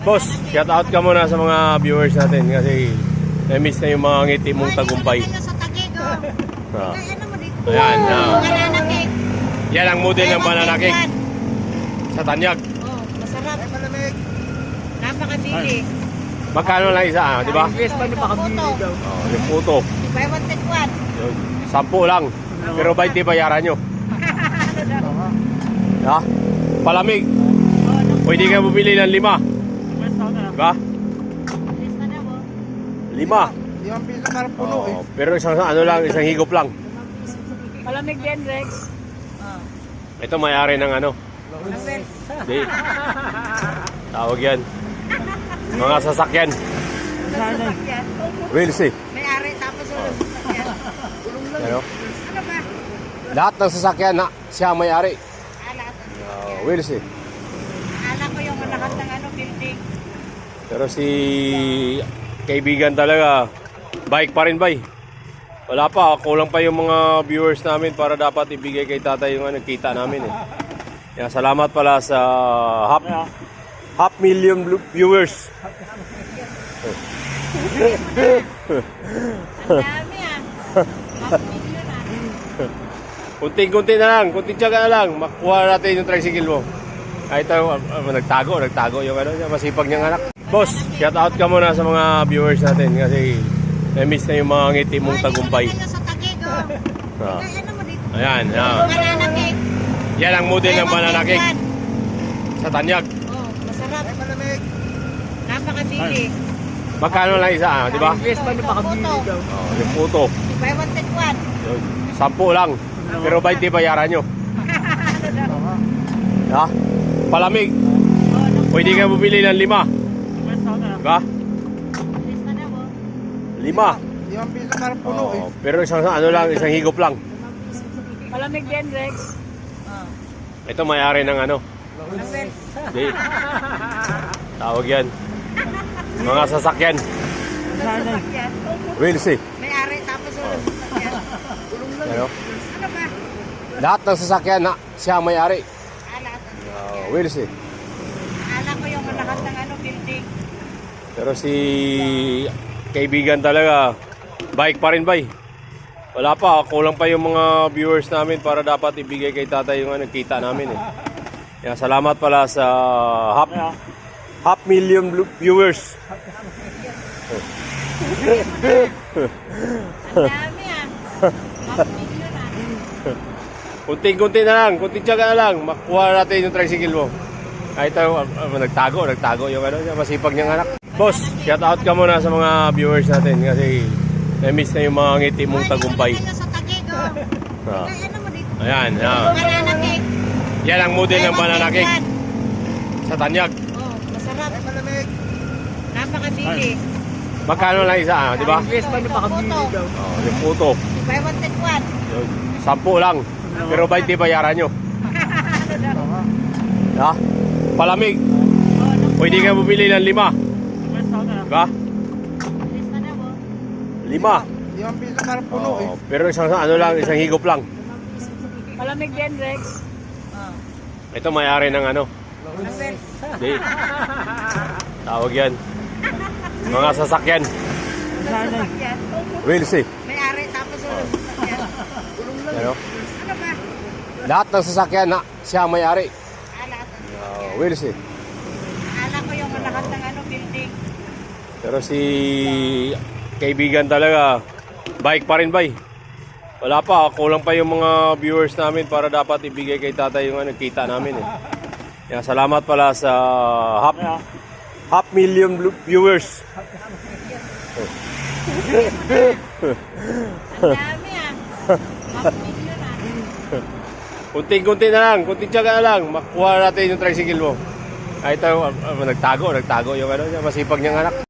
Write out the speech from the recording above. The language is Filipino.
Boss, shout out ka muna sa mga viewers natin kasi na-miss na yung mga ngiti mong tagumpay. Ah. Ayan, Banana yan ang model ng banana cake sa Tanyag. Oh, masarap. Napakabili. Magkano lang isa, di ba? Yes, pa napakabili daw. Oh, yung puto. Buy one take one. Yun, 10 lang. Pero 20 bayaran nyo. Ha? Palamig. Pwede ka bumili ng 5. Diba? 5. 5 piso para puno eh. Oh, pero isang ano lang, isang higop lang. Malamig din, Rex. Ito may-ari ng ano. Di. Tawag yan. Mga sasakyan. Sasakyan. Wheels eh. May ari tapos ulo sasakyan. Ano? Ano ba? Lahat ng sasakyan na siya ang may-ari. Lahat ng sasakyan. Wheels eh. Ala ko yung lahat ng ano, building. Pero si kaibigan talaga, bike pa rin bay. Wala pa, kulang pa yung mga viewers namin para dapat ibigay kay tatay yung kita namin eh. Kaya salamat pala sa half million viewers. Ang dami ah. Half million ah. Kunting-kunti na lang, kunting tiyaga na lang, makuha natin yung tricycle mo. Ay ito, nagtago yung ano niya, masipag niyang anak. Boss, shout out ka muna sa mga viewers natin kasi na-miss na yung mga ngiti mong tagumpay. Sa Taguig oh. Ah. Ano mo dito? Ayan, Banana cake. yan ang model ng banana cake sa Tanyag. Oh, masarap. Napakabili. Magkano lang isa, di ba? Yes, pa napakabili daw. Oh, yung puto. Buy one take one. Yun, 10 lang. Pero 20 bayaran nyo. Ha? Palamig. Pwede ka bumili ng 5. Diba? 5. 5 piso para puno eh. Oh, pero isang ano lang, isang higop lang. Malamig din, Rex. Ito may-ari ng ano. Di. Tawag yan. Mga sasakyan. Sasakyan. Wheels eh. May ari tapos ulo sasakyan. Ano? Ano ba? Lahat ng sasakyan na siya ang may-ari. Lahat ng sasakyan. Wheels eh. Ala ko yung lahat ng ano, building. Pero si kaibigan talaga, bike pa rin bay. Wala pa, kulang pa yung mga viewers namin para dapat ibigay kay tatay yung kita namin eh. Kaya salamat pala sa half million viewers. Ang dami ah. Half million ah. Kunting-kunti na lang, kunting tiyaga na lang, makuha natin yung tricycle mo. Ay ito, nagtago yung ano niya, masipag niyang anak. Boss, shout out ka muna sa mga viewers natin kasi na-miss na yung mga ngiti mong tagumpay. Sa Taguig oh. Ah. Ano mo dito? Ayan, Banana cake. yan ang model ng banana cake sa Tanyag. Oh, masarap. Napakabili. Magkano lang isa, di ba? Yes, pa napakabili daw. Oh, yung puto. Buy one take one. Yun, 10 lang. Pero 20 bayaran nyo. Ha? Palamig. Pwede ka bumili ng 5. Diba? 5. 5 piso para puno eh. Pero isang ano lang, isang higop lang. Malamig din, Rex. Ito may-ari ng ano. Di. Tawag yan. Mga sasakyan. Sasakyan. Wheels eh. May ari tapos ulo sasakyan. Ano? Ano ba? Lahat ng sasakyan na siya ang may-ari. Lahat ng sasakyan. Wheels eh. Ala ko yung lahat ng ano, building. Pero si kaibigan talaga, bike pa rin bay. Wala pa, kulang pa yung mga viewers namin para dapat ibigay kay tatay yung kita namin eh. Kaya salamat pala sa half million viewers. Ang dami ah. Half million ah. Kunting-kunti na lang, kunting tiyaga na lang, makuha natin yung tricycle mo. Ay ito, nagtago yung ano niya, masipag niyang anak.